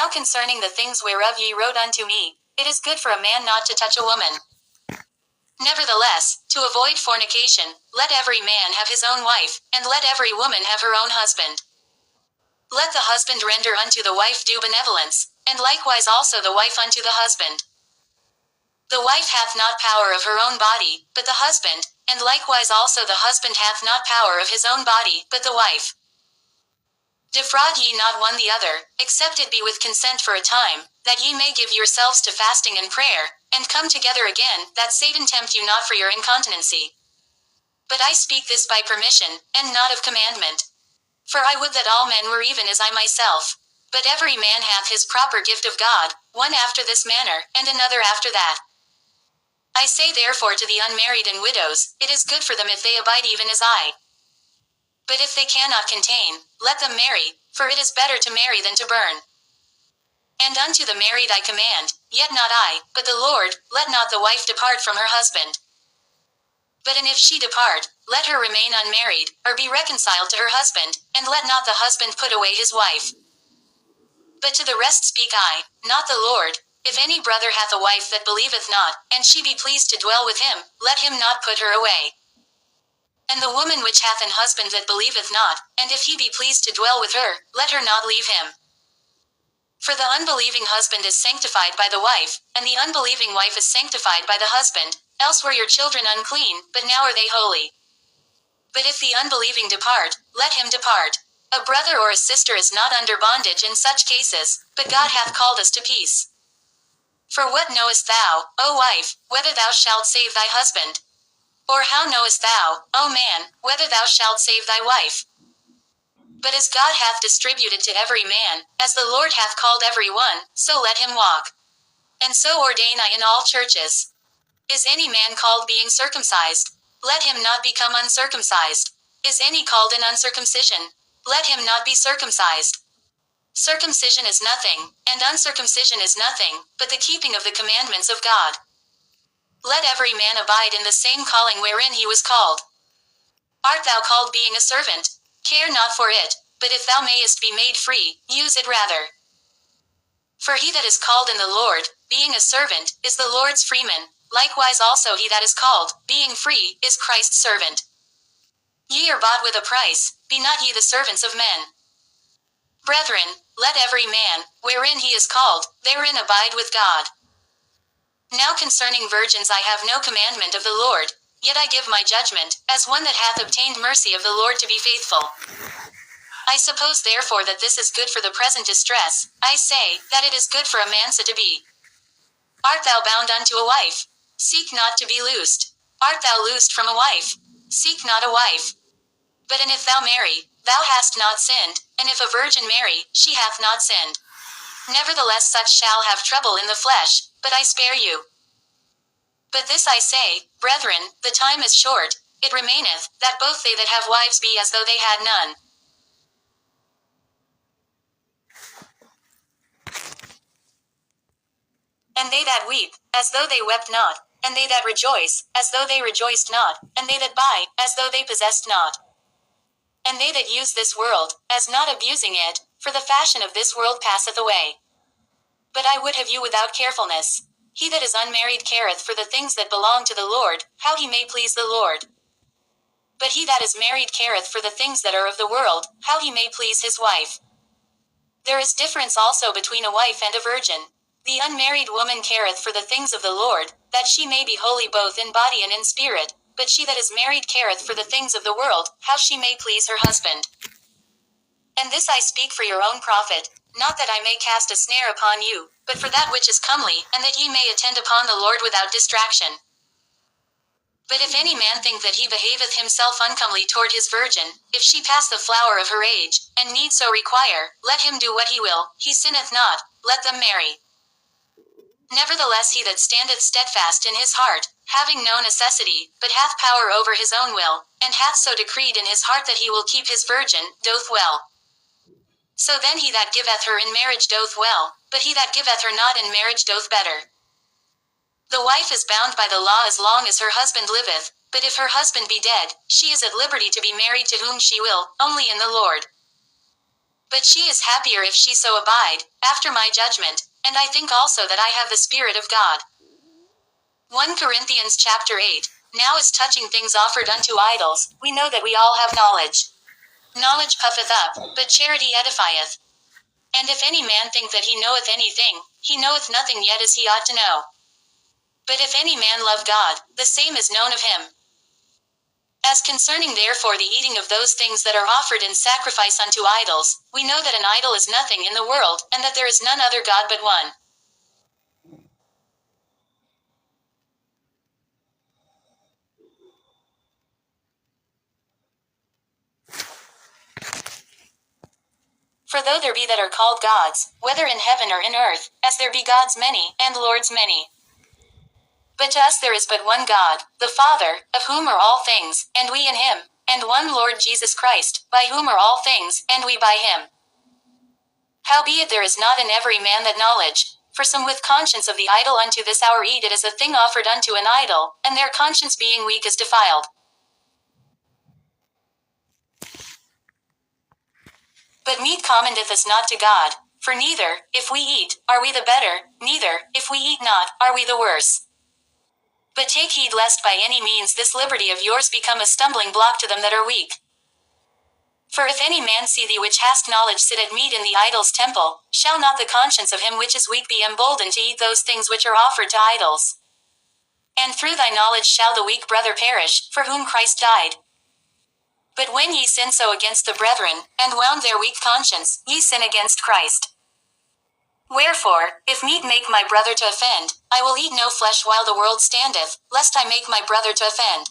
Now concerning the things whereof ye wrote unto me, it is good for a man not to touch a woman. Nevertheless, to avoid fornication, let every man have his own wife, and let every woman have her own husband. Let the husband render unto the wife due benevolence, and likewise also the wife unto the husband. The wife hath not power of her own body, but the husband, and likewise also the husband hath not power of his own body, but the wife. Defraud ye not one the other, except it be with consent for a time, that ye may give yourselves to fasting and prayer, and come together again, that Satan tempt you not for your incontinency. But I speak this by permission, and not of commandment. For I would that all men were even as I myself. But every man hath his proper gift of God, one after this manner, and another after that. I say therefore to the unmarried and widows, it is good for them if they abide even as I. But if they cannot contain, let them marry, for it is better to marry than to burn. And unto the married I command, yet not I, but the Lord, let not the wife depart from her husband. But and if she depart, let her remain unmarried, or be reconciled to her husband, and let not the husband put away his wife. But to the rest speak I, not the Lord. If any brother hath a wife that believeth not, and she be pleased to dwell with him, let him not put her away. And the woman which hath an husband that believeth not, and if he be pleased to dwell with her, let her not leave him. For the unbelieving husband is sanctified by the wife, and the unbelieving wife is sanctified by the husband, else were your children unclean, but now are they holy. But if the unbelieving depart, let him depart. A brother or a sister is not under bondage in such cases, but God hath called us to peace. For what knowest thou, O wife, whether thou shalt save thy husband? Or how knowest thou, O man, whether thou shalt save thy wife? But as God hath distributed to every man, as the Lord hath called every one, so let him walk. And so ordain I in all churches. Is any man called being circumcised? Let him not become uncircumcised. Is any called in uncircumcision? Let him not be circumcised. Circumcision is nothing, and uncircumcision is nothing, but the keeping of the commandments of God. Let every man abide in the same calling wherein he was called. Art thou called being a servant? Care not for it, but if thou mayest be made free, use it rather. For he that is called in the Lord, being a servant, is the Lord's freeman, likewise also he that is called, being free, is Christ's servant. Ye are bought with a price, be not ye the servants of men. Brethren, let every man, wherein he is called, therein abide with God. Now concerning virgins I have no commandment of the Lord, yet I give my judgment, as one that hath obtained mercy of the Lord to be faithful. I suppose therefore that this is good for the present distress, I say, that it is good for a man so to be. Art thou bound unto a wife? Seek not to be loosed. Art thou loosed from a wife? Seek not a wife. But and if thou marry, thou hast not sinned, and if a virgin marry, she hath not sinned. Nevertheless such shall have trouble in the flesh, but I spare you. But this I say, brethren, the time is short, it remaineth, that both they that have wives be as though they had none. And they that weep, as though they wept not, and they that rejoice, as though they rejoiced not, and they that buy, as though they possessed not. And they that use this world, as not abusing it, for the fashion of this world passeth away. But I would have you without carefulness. He that is unmarried careth for the things that belong to the Lord, how he may please the Lord. But he that is married careth for the things that are of the world, how he may please his wife. There is difference also between a wife and a virgin. The unmarried woman careth for the things of the Lord, that she may be holy both in body and in spirit, but she that is married careth for the things of the world, how she may please her husband. And this I speak for your own profit, not that I may cast a snare upon you, but for that which is comely, and that ye may attend upon the Lord without distraction. But if any man think that he behaveth himself uncomely toward his virgin, if she pass the flower of her age, and need so require, let him do what he will, he sinneth not, let them marry. Nevertheless he that standeth steadfast in his heart, having no necessity, but hath power over his own will, and hath so decreed in his heart that he will keep his virgin, doth well. So then he that giveth her in marriage doth well, but he that giveth her not in marriage doth better. The wife is bound by the law as long as her husband liveth, but if her husband be dead, she is at liberty to be married to whom she will, only in the Lord. But she is happier if she so abide, after my judgment, and I think also that I have the Spirit of God. 1 Corinthians chapter 8. Now as touching things offered unto idols, we know that we all have knowledge. Knowledge puffeth up, but charity edifieth. And if any man think that he knoweth anything, he knoweth nothing yet as he ought to know. But if any man love God, the same is known of him. As concerning therefore the eating of those things that are offered in sacrifice unto idols, we know that an idol is nothing in the world, and that there is none other God but one. For though there be that are called gods, whether in heaven or in earth, as there be gods many, and lords many. But to us there is but one God, the Father, of whom are all things, and we in him, and one Lord Jesus Christ, by whom are all things, and we by him. Howbeit there is not in every man that knowledge, for some with conscience of the idol unto this hour eat it as a thing offered unto an idol, and their conscience being weak is defiled. But meat commendeth us not to God, for neither, if we eat, are we the better, neither, if we eat not, are we the worse. But take heed lest by any means this liberty of yours become a stumbling block to them that are weak. For if any man see thee which hast knowledge sit at meat in the idol's temple, shall not the conscience of him which is weak be emboldened to eat those things which are offered to idols? And through thy knowledge shall the weak brother perish, for whom Christ died. But when ye sin so against the brethren, and wound their weak conscience, ye sin against Christ. Wherefore, if meat make my brother to offend, I will eat no flesh while the world standeth, lest I make my brother to offend.